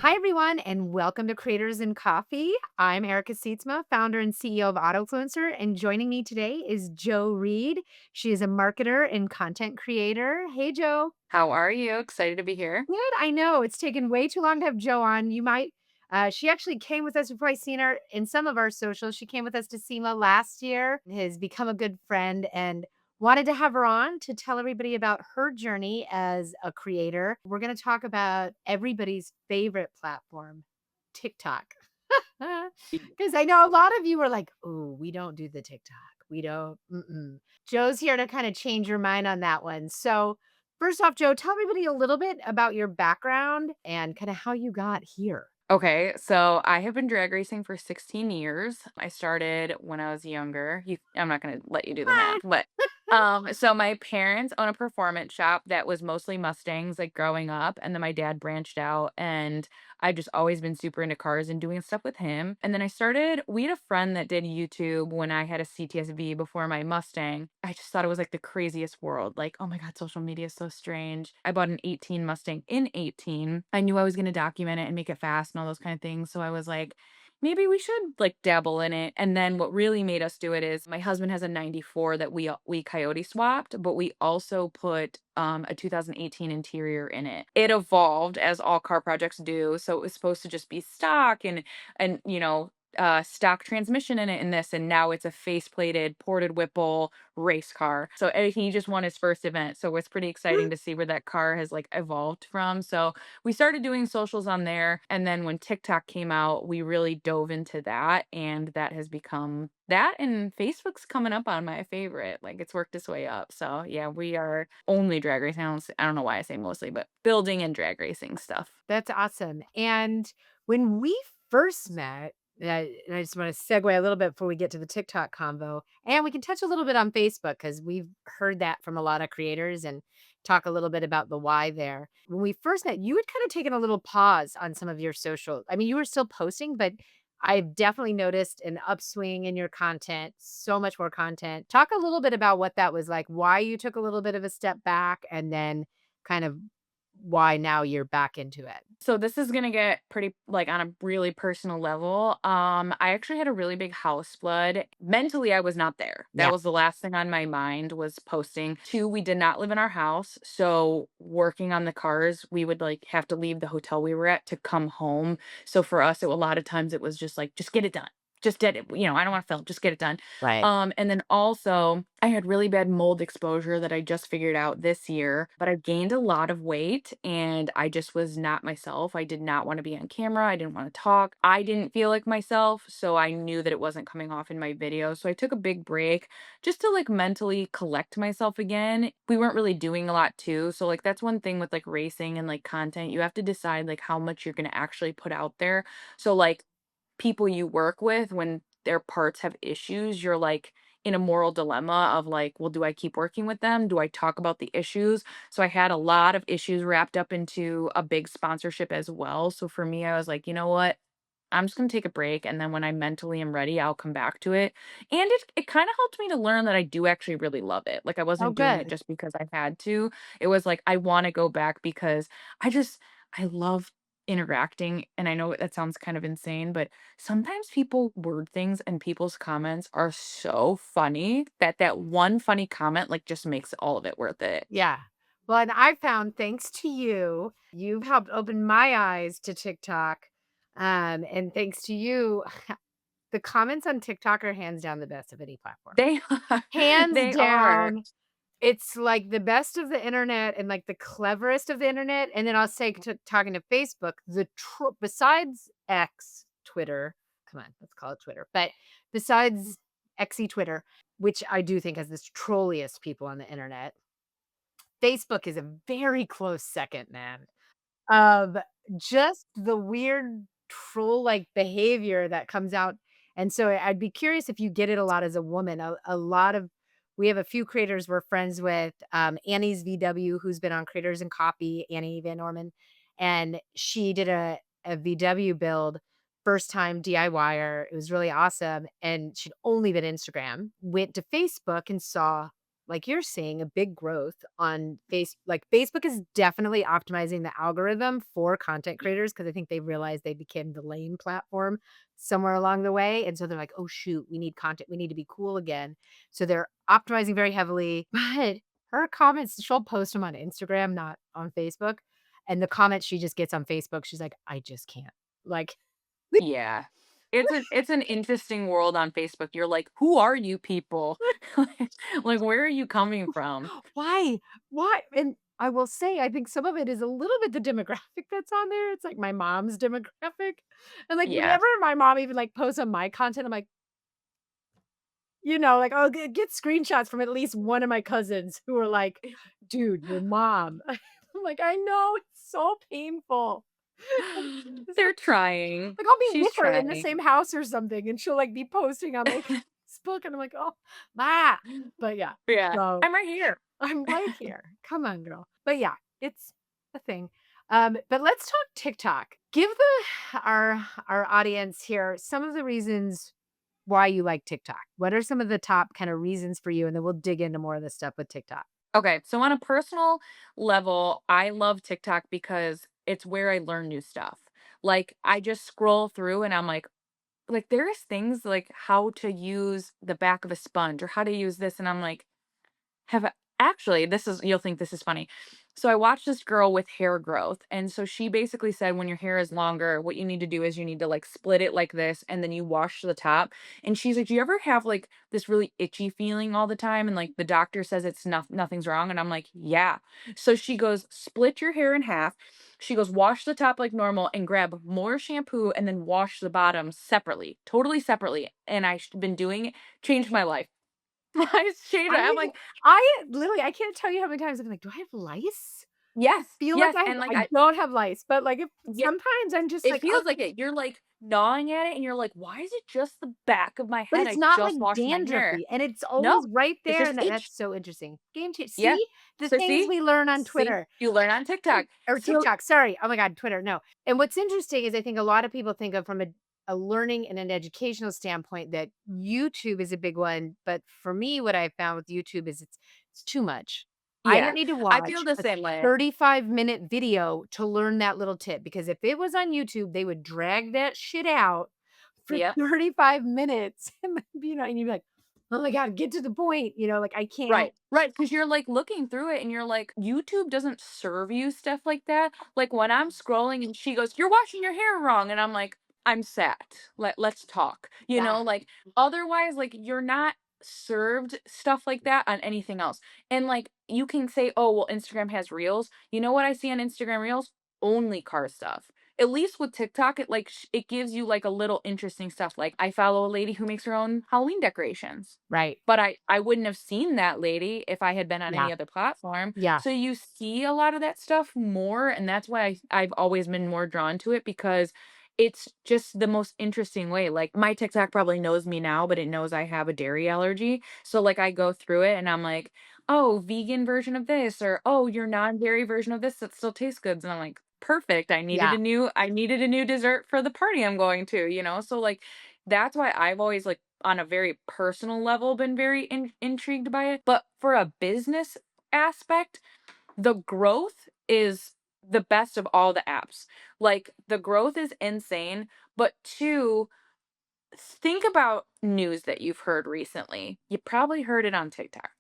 Hi, everyone, and welcome to Creators in Coffee. I'm Erica Sietsma, founder and CEO of Autofluencer, and joining me today is Jo Reid. She is a marketer and content creator. Hey, Jo. How are you? Excited to be here. Good. I know it's taken way too long to have Jo on. She actually came with us before I seen her in some of our socials. She came with us to SEMA last year, has become a good friend, and wanted to have her on to tell everybody about her journey as a creator. We're going to talk about everybody's favorite platform, TikTok. Because I know a lot of you are like, oh, we don't do the TikTok. We don't. Mm-mm. Joe's here to kind of change your mind on that one. So, first off, Joe, tell everybody a little bit about your background and kind of how you got here. Okay, so I have been drag racing for 16 years. I started when I was younger. I'm not going to let you do the Ah, math, but so my parents own a performance shop that was mostly Mustangs like growing up, and then my dad branched out and I've just always been super into cars and doing stuff with him. And then we had a friend that did YouTube when I had a CTSV before my Mustang. I just thought it was like the craziest world. Like, oh my God, social media is so strange. I bought an 18 Mustang in 18. I knew I was going to document it and make it fast and all those kind of things. So I was like, maybe we should like dabble in it. And then what really made us do it is my husband has a 94 that we coyote swapped, but we also put a 2018 interior in it. It evolved as all car projects do. So it was supposed to just be stock and stock transmission in it and this, and now it's a face-plated ported Whipple race car. So he just won his first event. So it's pretty exciting to see where that car has like evolved from. So we started doing socials on there. And then when TikTok came out, we really dove into that. And that has become that. And Facebook's coming up on my favorite. Like it's worked its way up. So yeah, we are only drag racing. I don't know why I say mostly, but building and drag racing stuff. that's awesome. And when we first met, and I just want to segue a little bit before we get to the TikTok convo, and we can touch a little bit on Facebook because we've heard that from a lot of creators and talk a little bit about the why there. When we first met, you had kind of taken a little pause on some of your social. I mean, you were still posting, but I've definitely noticed an upswing in your content, so much more content. Talk a little bit about what that was like, why you took a little bit of a step back, and then kind of why now you're back into it. So this is gonna get pretty like on a really personal level. I actually had a really big house flood. Mentally, I was not there. Yeah. That was the last thing on my mind was posting. Two, we did not live in our house. So working on the cars, we would like have to leave the hotel we were at to come home. So for us, a lot of times it was just like, just get it done. Just did it. I don't want to film, just get it done. Right. And then also I had really bad mold exposure that I just figured out this year, but I've gained a lot of weight and I just was not myself. I did not want to be on camera. I didn't want to talk. I didn't feel like myself. So I knew that it wasn't coming off in my videos. So I took a big break just to like mentally collect myself again. We weren't really doing a lot too. So like that's one thing with like racing and like content. You have to decide like how much you're going to actually put out there. So like people you work with when their parts have issues, you're like in a moral dilemma of like, well, do I keep working with them? Do I talk about the issues? So I had a lot of issues wrapped up into a big sponsorship as well. So for me, I was like, you know what? I'm just going to take a break. And then when I mentally am ready, I'll come back to it. And it kind of helped me to learn that I do actually really love it. Like I Oh, wasn't doing it good. just because I had to. It was like, I want to go back because I just, I love interacting. And I know that sounds kind of insane, but sometimes people word things and people's comments are so funny that that one funny comment like just makes all of it worth it. Yeah. Well, and I found thanks to you, you've helped open my eyes to TikTok. And thanks to you, the comments on TikTok are hands down the best of any platform. They are. Hands They are. down. It's like the best of the internet and like the cleverest of the internet. And then I'll say talking to Facebook, besides X, Twitter, come on, let's call it Twitter. But besides XE Twitter, which I do think has the trolliest people on the internet, Facebook is a very close second, man, of just the weird troll-like behavior that comes out, and so I'd be curious if you get it a lot as a woman. A lot of we have a few creators we're friends with, Annie's VW, who's been on Creators and Copy, Annie Van Norman, and she did a VW build, first time DIYer, it was really awesome, and she'd only been Instagram, went to Facebook and saw like you're saying, a big growth on Facebook is definitely optimizing the algorithm for content creators because I think they realized they became the lame platform somewhere along the way, and so they're like, "Oh, shoot, we need content, we need to be cool again." So they're optimizing very heavily, but her comments, she'll post them on Instagram, not on Facebook, and the comments she just gets on Facebook, she's like, "I just can't." Like, Yeah. It's an interesting world on Facebook. You're like, "Who are you people?" Like, where are you coming from? why? Why? And I will say, I think some of it is a little bit the demographic that's on there. It's like my mom's demographic. And like Yeah. whenever my mom even like posts on my content, I'm like, like, I'll get screenshots from at least one of my cousins who are like, dude, your mom. I'm like, I know, it's so painful. It's They're trying. like I'll be She's with her in the trying. same house or something, and she'll like be posting on my Facebook, and I'm like, oh, ma. But yeah, Yeah. so I'm right here. I'm right here. Come on, girl. But yeah, it's a thing. But let's talk TikTok. Give our audience here some of the reasons why you like TikTok. What are some of the top kind of reasons for you? And then we'll dig into more of the stuff with TikTok. Okay, so on a personal level, I love TikTok because it's where I learn new stuff. Like, I just scroll through and I'm like there's things like how to use the back of a sponge or how to use this, and I'm like, have I actually, this is, you'll think this is funny. So I watched this girl with hair growth, and so she basically said when your hair is longer, what you need to do is you need to like split it like this and then you wash the top. And she's like, "Do you ever have like this really itchy feeling all the time and like the doctor says it's nothing's wrong?" And I'm like, "Yeah." So she goes, "Split your hair in half." She goes, "Wash the top like normal and grab more shampoo and then wash the bottom separately, totally separately." And I've been doing it, changed my life. I changed it. I I'm like, I literally I can't tell you how many times I'm like, do I have lice? yes, Feel like yes, and like I don't have lice, but like if yeah, sometimes I'm just it like, oh, feels like it. You're like gnawing at it, and you're like, "Why is it just the back of my but head? it's I not like just washed my hair." dandruffy and it's No, always right it's there. just And itch. that's so interesting. Game two. Yeah. See the So things see, we learn on see, Twitter. you learn on TikTok. Or So TikTok, sorry. Oh my god, Twitter, no. And what's interesting is I think a lot of people think of from a learning and an educational standpoint that YouTube is a big one, but for me, what I found with YouTube is it's too much. I don't yeah, need to I feel watch the a same way. 35-minute video to learn that little tip because if it was on YouTube, they would drag that shit out for Yep. 35 minutes and, and you'd be like, "Oh my god, get to the point," like, I can't. Right, right, because 'cause you're, like, looking through it and you're like, YouTube doesn't serve you stuff like that. Like, when I'm scrolling and she goes, "You're washing your hair wrong," and I'm like, "I'm sad. Let's talk." Yeah, Like, otherwise, like, you're not served stuff like that on anything else. And, like, you can say, "Oh, well, Instagram has Reels." You know what I see on Instagram Reels? Only car stuff. At least with TikTok, it, like, it gives you, like, a little interesting stuff. Like, I follow a lady who makes her own Halloween decorations. right. But I wouldn't have seen that lady if I had been on Yeah, any other platform. yeah, So you see a lot of that stuff more, and that's why I've always been more drawn to it because it's just the most interesting way. Like, my TikTok probably knows me now, but it knows I have a dairy allergy. So, like, I go through it and I'm like, "Oh, vegan version of this," or, "Oh, your non-dairy version of this that still tastes good." And I'm like, "Perfect. yeah, I needed a new dessert for the party I'm going to," you know? So, like, that's why I've always, like, on a very personal level, been very intrigued by it. But for a business aspect, the growth is the best of all the apps. Like, the growth is insane. But two, think about news that you've heard recently. You probably heard it on TikTok.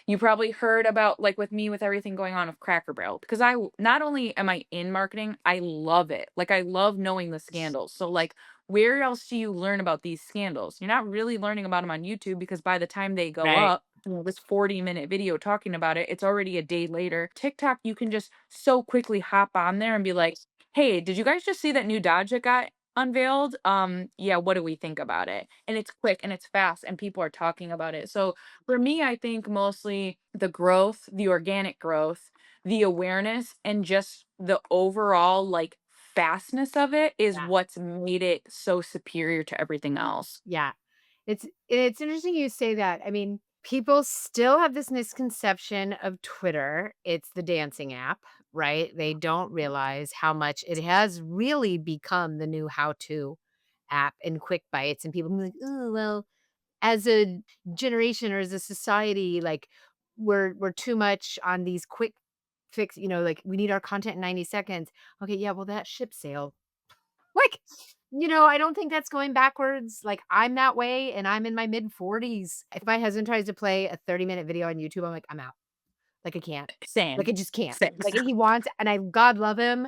You probably heard about, like, with me with everything going on with Cracker Barrel because not only am I in marketing, I love it. Like, I love knowing the scandals. So, like, where else do you learn about these scandals? You're not really learning about them on YouTube because by the time they go right. up, this 40-minute video talking about it, it's already a day later. TikTok, you can just so quickly hop on there and be like, "Hey, did you guys just see that new Dodge that got unveiled? Yeah, what do we think about it?" And it's quick and it's fast and people are talking about it. So for me, I think mostly the growth, the organic growth, the awareness, and just the overall like fastness of it is Yeah, what's made it so superior to everything else. yeah. It's interesting you say that. I mean, people still have this misconception of Twitter. It's the dancing app, right? They don't realize how much it has really become the new how-to app and quick bites, and people be like, "Oh, well, as a generation or as a society, like, we're too much on these quick fix, like we need our content in 90 seconds. Okay, yeah, well that ship sailed. Like, I don't think that's going backwards. Like I'm that way and I'm in my mid 40s. If my husband tries to play a 30-minute video on YouTube, I'm like, I'm out. Like I can't. Like Same. I just can't. Same. Like he wants and I God love him,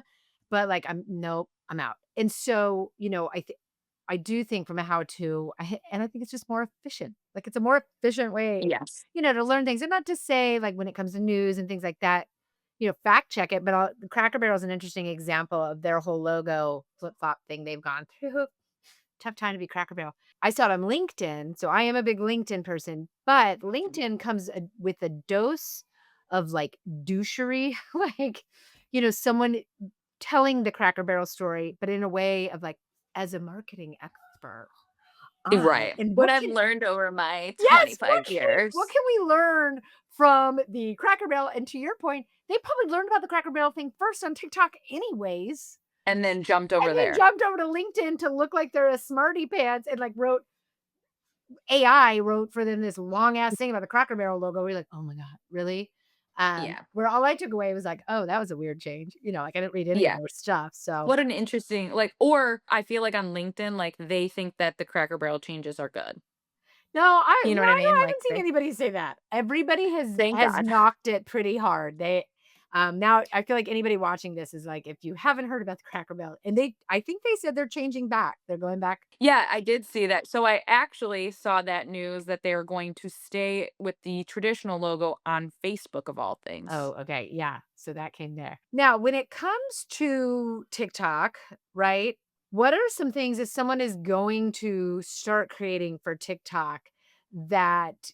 but like I'm nope, I'm out. And so, I do think from a how to, and I think it's just more efficient. Like it's a more efficient way, Yes. to learn things, and not to say like when it comes to news and things like that, fact check it. But the Cracker Barrel is an interesting example of their whole logo flip flop thing they've gone through. Tough time to be Cracker Barrel. I saw it on LinkedIn, so I am a big LinkedIn person. But LinkedIn comes with a dose of like douchery, like someone telling the Cracker Barrel story, but in a way of like, as a marketing expert, Right. and What what I've can learned over my yes, 25 what years. can we learn from the Cracker Barrel? And to your point, they probably learned about the Cracker Barrel thing first on TikTok anyways, And then jumped and over then there. jumped over to LinkedIn to look like they're a smarty pants and like AI wrote for them this long ass thing about the Cracker Barrel logo. We're like, "Oh my god, really?" Yeah. Where all I took away was like, "Oh, that was a weird change." Like I didn't read any of Yeah. their stuff, so What an interesting, like, or I feel like on LinkedIn, like, they think that the Cracker Barrel changes are good. no, I You know no, what I I mean? Like, haven't seen they anybody say that. Everybody has thank God. knocked it pretty hard. Now I feel like anybody watching this is like, if you haven't heard about the Cracker Barrel, and I think they said they're changing back. They're going back. Yeah, I did see that. So I actually saw that news that they are going to stay with the traditional logo on Facebook of all things. Oh, okay, yeah. So that came there. Now, when it comes to TikTok, right? What are some things that someone is going to start creating for TikTok that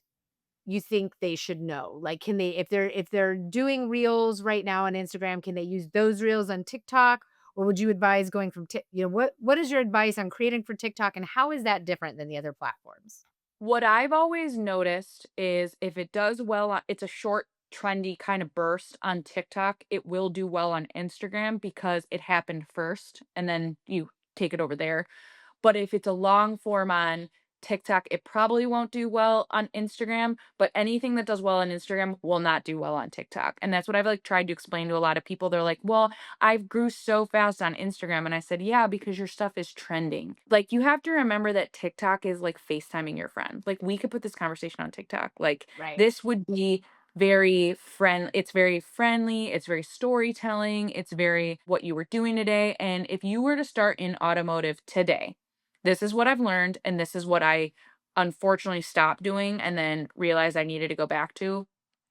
you think they should know? Like, can they, if they're doing reels right now on Instagram, can they use those reels on TikTok? Or would you advise going from what is your advice on creating for TikTok and how is that different than the other platforms? What I've always noticed is if it does well on, it's a short, trendy kind of burst on TikTok, it will do well on Instagram because it happened first and then you take it over there. But if it's a long form on TikTok, it probably won't do well on Instagram, but anything that does well on Instagram will not do well on TikTok. And that's what I've like tried to explain to a lot of people. They're like, "Well, I've grew so fast on Instagram." And I said, "Yeah, because your stuff is trending." Like you have to remember that TikTok is like FaceTiming your friend. Like we could put this conversation on TikTok. Like Right. this would be it's very friendly, it's very storytelling, it's very what you were doing today. And if you were to start in automotive today, this is what I've learned, and this is what I unfortunately stopped doing and then realized I needed to go back to.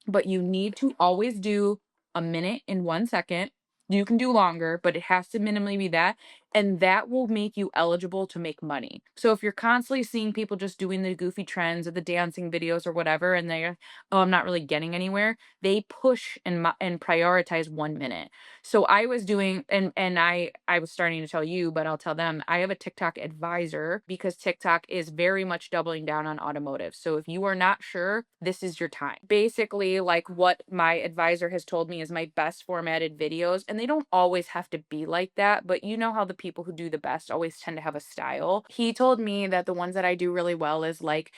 But you need to always do a minute in 1 second. You can do longer, but it has to minimally be that. And that will make you eligible to make money. So if you're constantly seeing people just doing the goofy trends or the dancing videos or whatever, and they're, oh, I'm not really getting anywhere, they push and prioritize 1 minute. So I was doing, and I was starting to tell you, but I'll tell them I have a TikTok advisor because TikTok is very much doubling down on automotive. So if you are not sure, this is your time. Basically, like what my advisor has told me is my best formatted videos, and they don't always have to be like that, but you know how the people who do the best always tend to have a style. He told me that the ones that I do really well is like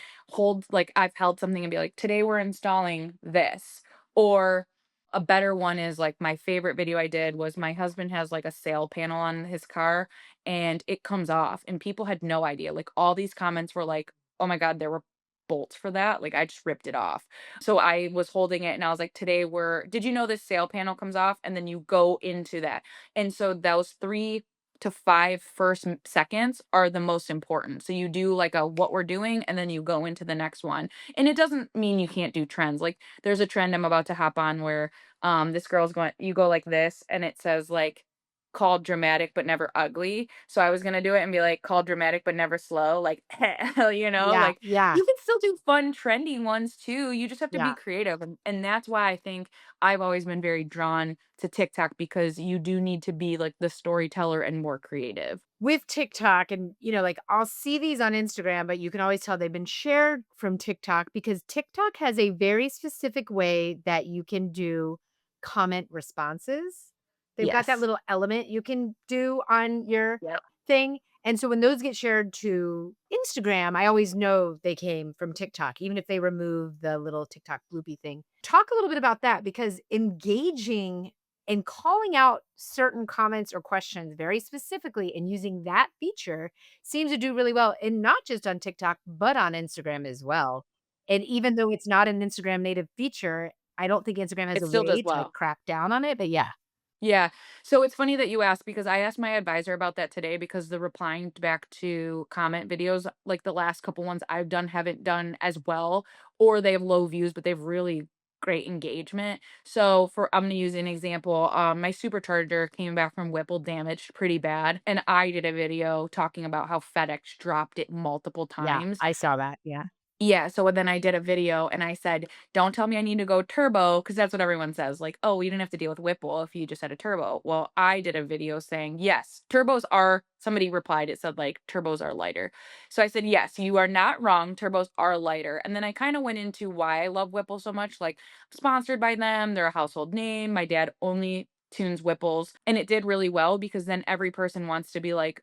like I've held something and be like, today we're installing this. Or a better one is like my favorite video I did was my husband has like a sail panel on his car and it comes off and people had no idea. Like all these comments were like, "Oh my god, there were bolts for that." Like I just ripped it off. So I was holding it and I was like, "Today we're did you know this sail panel comes off?" And then you go into that. And so those 3 to 5 first seconds are the most important. So you do like a what we're doing and then you go into the next one. And it doesn't mean you can't do trends. Like there's a trend I'm about to hop on where this girl's going you go like this and it says like called dramatic but never ugly. So I was gonna do it and be like called dramatic but never slow, like Yeah, like yeah, you can still do fun, trendy ones too. You just have to be yeah. creative. And that's why I think I've always been very drawn to TikTok because you do need to be like the storyteller and more creative. With TikTok and, like, I'll see these on Instagram, but you can always tell they've been shared from TikTok because TikTok has a very specific way that you can do comment responses. They've got that Yes. little element you can do on your Yep. thing, and so when those get shared to Instagram, I always know they came from TikTok, even if they remove the little TikTok bloopy thing. talk a little bit about that because engaging and calling out certain comments or questions very specifically and using that feature seems to do really well, and not just on TikTok, but on Instagram as well. And even though it's not an Instagram native feature, I don't think Instagram has It a still does way to, like, well. crack down on it, but yeah. Yeah. So it's funny that you asked because I asked my advisor about that today because the replying back to comment videos, like the last couple ones I've done, haven't done as well, or they have low views, but they've really great engagement. So I'm gonna use an example. My supercharger came back from Whipple damaged pretty bad, and I did a video talking about how FedEx dropped it multiple Yeah, times. I saw that, yeah. Yeah, so then I did a video and I said, "Don't tell me I need to go turbo," because that's what everyone says, like, "Oh, you didn't have to deal with Whipple if you just had a turbo." Well, I did a video saying, "Yes, turbos are," somebody replied, it said, like, "Turbos are lighter." So I said, "Yes, you are not wrong, turbos are lighter." And then I kinda went into why I love Whipple so much, like, sponsored by them, they're a household name, my dad only tunes Whipples, and it did really well because then every person wants to be like,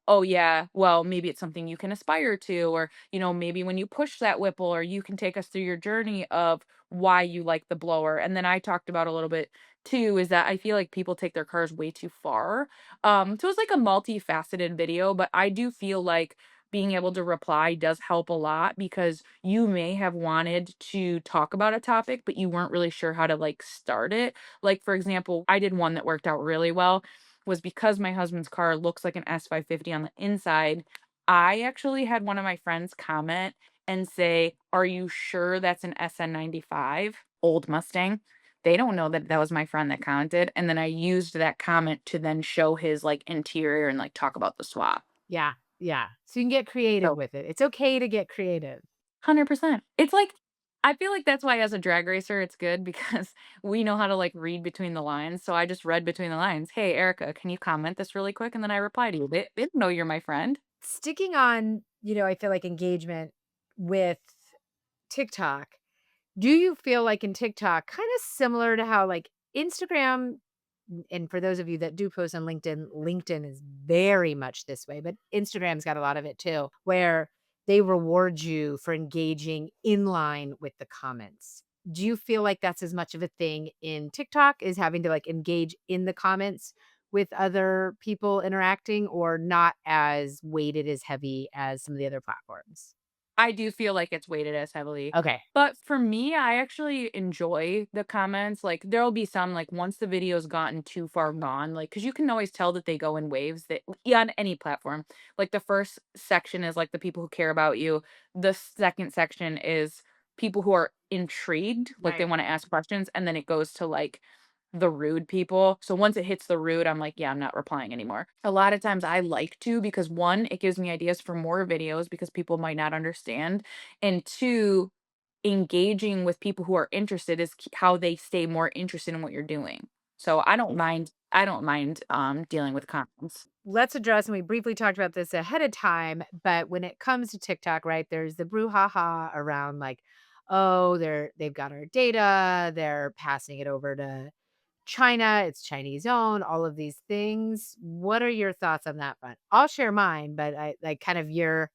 "Oh, yeah, well, maybe it's something you can aspire to," or, maybe when you push that Whipple, or you can take us through your journey of why you like the blower. And then I talked about a little bit too is that I feel like people take their cars way too far. So it's like a multifaceted video, but I do feel like being able to reply does help a lot because you may have wanted to talk about a topic, but you weren't really sure how to like start it. Like, for example, I did one that worked out really well was because my husband's car looks like an S550 on the inside. I actually had one of my friends comment and say, "Are you sure that's an SN95 old Mustang?" They don't know that that was my friend that commented, and then I used that comment to then show his, like, interior and, like, talk about the swap. Yeah, yeah. So you can get creative So with it. It's okay to get creative. 100%. It's like I feel like that's why as a drag racer, it's good because we know how to, like, read between the lines, so I just read between the lines, "Hey, Erica, can you comment this really quick?" And then I reply to you. They don't know you're my friend. Sticking on, I feel like engagement with TikTok, do you feel like in TikTok, kind of similar to how like Instagram, and for those of you that do post on LinkedIn, LinkedIn is very much this way, but Instagram's got a lot of it too, where they reward you for engaging in line with the comments. Do you feel like that's as much of a thing in TikTok, is having to like engage in the comments with other people interacting, or not as weighted as heavy as some of the other platforms? I do feel like it's weighted as heavily. Okay. But for me, I actually enjoy the comments. Like there'll be some like once the video's gotten too far gone, like because you can always tell that they go in waves that yeah, on any platform. Like the first section is like the people who care about you. The second section is people who are intrigued, like they Right. want to ask questions, and then it goes to like the rude people. So once it hits the rude, I'm like, yeah, I'm not replying anymore. A lot of times I like to because one, it gives me ideas for more videos because people might not understand. And two, engaging with people who are interested is how they stay more interested in what you're doing. So I don't mind dealing with comments. Let's address, and we briefly talked about this ahead of time, but when it comes to TikTok, right, there's the brouhaha around like, oh, they've got our data, they're passing it over to China, it's Chinese owned, all of these things. What are your thoughts on that front? I'll share mine, but I like kind of your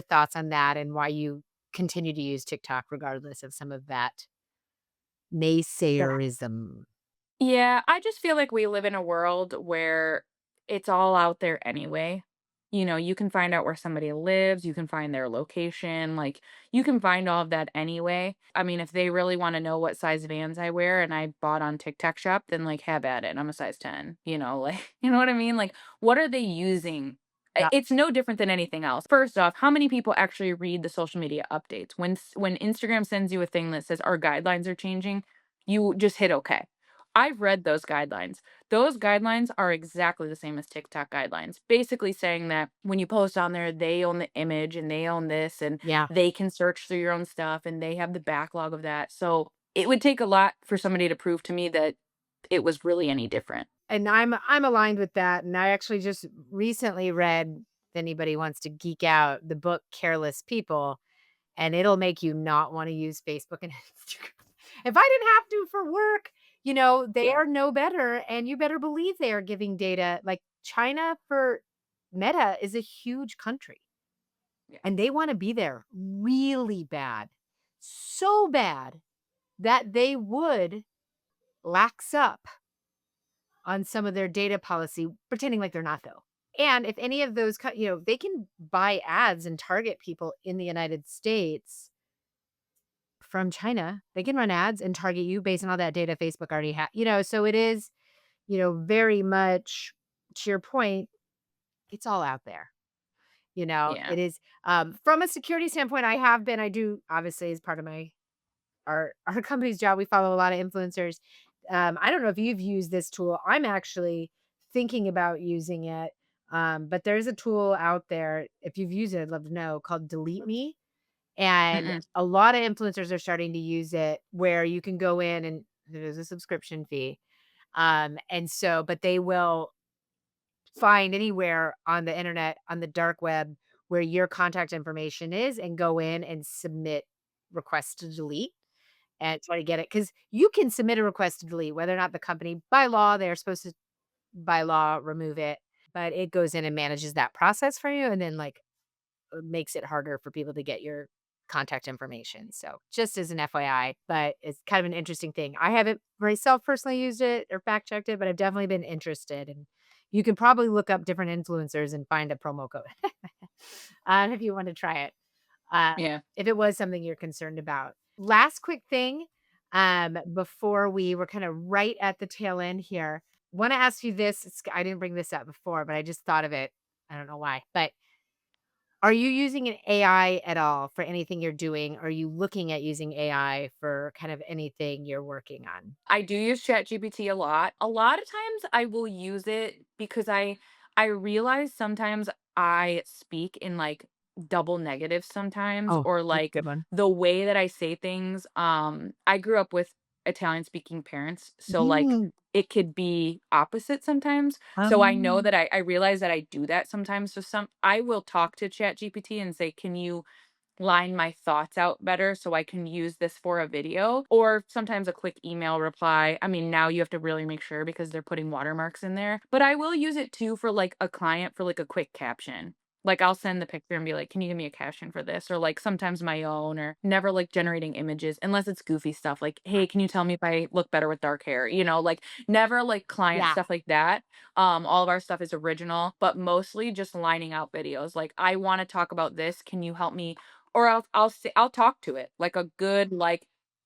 thoughts on that and why you continue to use TikTok regardless of some of that naysayerism. Yeah, I just feel like we live in a world where it's all out there anyway. You can find out where somebody lives, you can find their location, like you can find all of that anyway. I mean, if they really want to know what size Vans I wear and I bought on TikTok shop, then like have at it. I'm a size 10, like you know what I mean? Like what are they using? Yeah. It's no different than anything else. First off, how many people actually read the social media updates? When Instagram sends you a thing that says our guidelines are changing, you just hit okay. I've read those guidelines. Those guidelines are exactly the same as TikTok guidelines, basically saying that when you post on there, they own the image and they own this and Yeah. they can search through your own stuff and they have the backlog of that. So it would take a lot for somebody to prove to me that it was really any different. And I'm aligned with that, and I actually just recently read, if anybody wants to geek out, the book Careless People, and it'll make you not wanna use Facebook and Instagram. If I didn't have to for work, they Yeah. are no better, and you better believe they are giving data. Like, China for Meta is a huge country, Yeah. and they wanna be there really bad. So bad that they would lax up on some of their data policy, pretending like they're not though. And if any of those, they can buy ads and target people in the United States from China. They can run ads and target you based on all that data Facebook already has. So it is, very much to your point, it's all out there. Yeah. It is from a security standpoint, I do obviously as part of our company's job, we follow a lot of influencers. I don't know if you've used this tool. I'm actually thinking about using it. But there's a tool out there. If you've used it, I'd love to know, called Delete Me. And Mm-mm. a lot of influencers are starting to use it where you can go in and there's a subscription fee. But they will find anywhere on the internet, on the dark web, where your contact information is and go in and submit requests to delete and try to get it, because you can submit a request to delete, whether or not the company, by law, they're supposed to, by law, remove it, but it goes in and manages that process for you and then, like, makes it harder for people to get your contact information. So, just as an FYI, but it's kind of an interesting thing. I haven't myself personally used it or fact checked it, but I've definitely been interested, and you can probably look up different influencers and find a promo code, if you want to try it. Uh, Yeah. if it was something you're concerned about. Last quick thing, before we're kind of right at the tail end here, want to ask you this. I didn't bring this up before, but I just thought of it. I don't know why, but are you using an AI at all for anything you're doing? Are you looking at using AI for kind of anything you're working on? I do use ChatGPT a lot. A lot of times I will use it because I realize sometimes I speak in like double negatives sometimes, Oh, or that's a like good one. the way that I say things. I grew up with Italian speaking parents, so like Mm, it could be opposite sometimes. So I know um, that I realize that I do that sometimes. So I will talk to ChatGPT and say, "Can you line my thoughts out better so I can use this for a video?" Or sometimes a quick email reply. I mean, now you have to really make sure because they're putting watermarks in there. But I will use it too for like a client for like a quick caption. Like I'll send the picture and be like, "Can you give me a caption for this?" Or like sometimes my own, or never like generating images unless it's goofy stuff like, "Hey, can you tell me if I look better with dark hair?" Like never like client yeah, stuff like that. All of our stuff is original, but mostly just lining out videos. Like, I want to talk about this. Can you help me, or I'll talk to it, like, a good, like,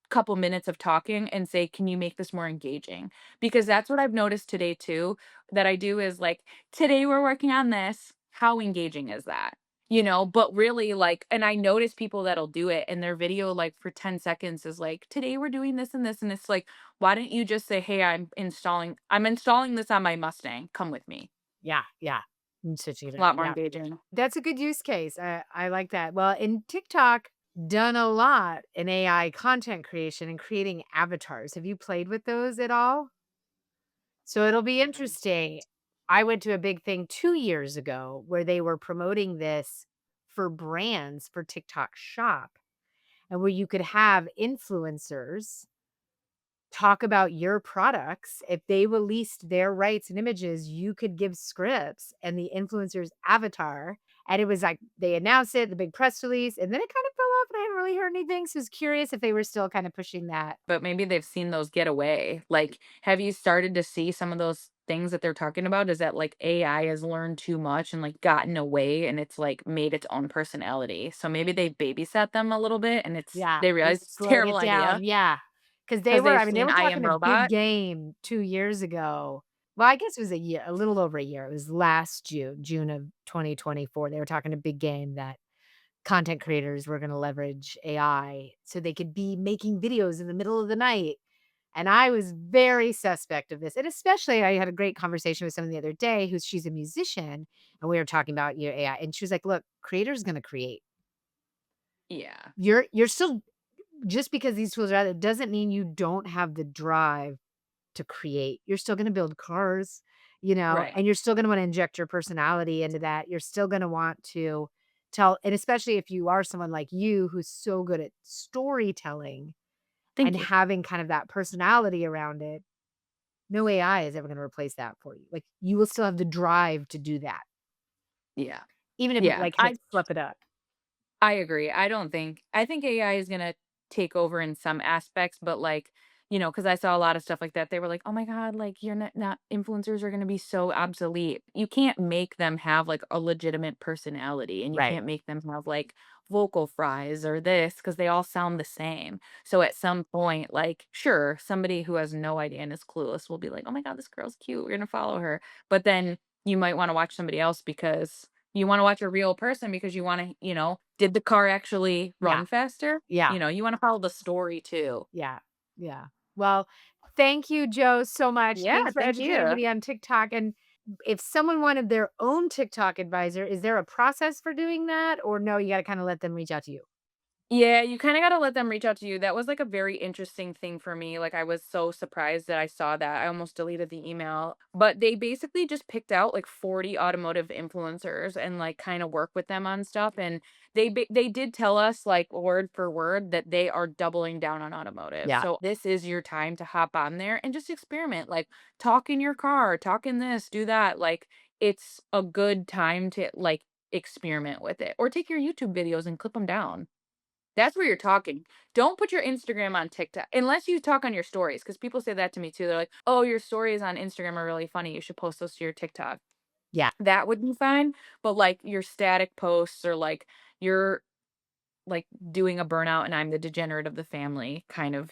couple minutes of talking and say, "Can you make this more engaging?" Because that's what I've noticed today too, that I do is, like, "Today we're working on this." How engaging is that? But really, like, and I notice people that'll do it and their video, like, for 10 seconds is like, "Today we're doing this and this," and it's like, why don't you just say, "Hey, I'm installing this on my Mustang. Come with me." yeah, yeah. Switching it A up. lot more Yeah. engaging. That's a good use case. I like that. Well, in TikTok, done a lot in AI content creation and creating avatars. Have you played with those at all? So it'll be interesting. I went to a big thing 2 years ago where they were promoting this for brands for TikTok Shop, and where you could have influencers talk about your products. If they released their rights and images, you could give scripts and the influencer's avatar. And it was like they announced it, the big press release, and then it kind of fell off and I hadn't really heard anything. So I was curious if they were still kind of pushing that. But maybe they've seen those get away. Like, have you started to see some of those things that they're talking about? Is that like AI has learned too much and like gotten away and it's like made its own personality? So maybe they've babysat them a little bit and Yeah, they they realize it's a slowed terrible it down, idea yeah, because because they've they seen were I talking Am a big Robot. game 2 years ago. Well, I guess it was a year, a little over a year. It was last June of 2024. They were talking a big game that content creators were gonna leverage AI so they could be making videos in the middle of the night, and I was very suspect of this, and especially I had a great conversation with someone the other day she's a musician, and we were talking about, AI, and she was like, "Look, creator's gonna create. Yeah. You're still just because these tools are out there doesn't mean you don't have the drive to create. You're still gonna build cars, Right. and you're still gonna wanna inject your personality into that. You're still gonna want to tell, and especially if you are someone like you who's so good at storytelling and Thank you. having kind of that personality around it, no AI is ever gonna replace that for you. Like, you will still have the drive to do that, Yeah. even if it, Yeah. like, kinda I flip it up. I agree. I think AI is gonna take over in some aspects, but like, because I saw a lot of stuff like that. They were like, "Oh my God, like you're not influencers are gonna be so obsolete." You can't make them have like a legitimate personality, and you Right. can't make them have like vocal fries or this because they all sound the same. So at some point, like, sure, somebody who has no idea and is clueless will be like, "Oh my God, this girl's cute. We're gonna follow her." But then you might want to watch somebody else because you want to watch a real person because you want to, did the car actually Yeah. run faster? Yeah. You want to follow the story too. Yeah. Yeah. Well, thank you, Joe, so much. Yeah, Thanks for thank educating you. me on TikTok. And if someone wanted their own TikTok advisor, is there a process for doing that? Or no, you got to kind of let them reach out to you? Yeah, you kinda gotta let them reach out to you. That was, like, a very interesting thing for me, like, I was so surprised that I saw that, I almost deleted the email, but they basically just picked out, like, 40 automotive influencers and, like, kinda work with them on stuff, and they did tell us, like, word for word that they are doubling down on automotive, Yeah. so this is your time to hop on there and just experiment, like, talk in your car, talk in this, do that, like, it's a good time to, like, experiment with it, or take your YouTube videos and clip them down. That's where you're talking. Don't put your Instagram on TikTok unless you talk on your stories, because people say that to me too. They're like, "Oh, your stories on Instagram are really funny. You should post those to your TikTok." Yeah. That would be fine, but, like, your static posts or, like, you're, like, doing a burnout and I'm the degenerate of the family kind of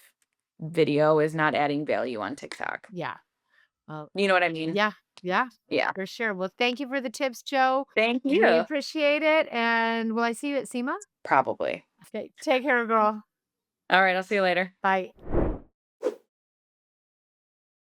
video is not adding value on TikTok. Yeah. Well, You know what I mean? yeah. Yeah. Yeah. For sure. Well, thank you for the tips, Joe. Thank We you. appreciate it. And will I see you at SEMA? Probably. Okay. Take care, girl. Alright, I'll see you later. Bye.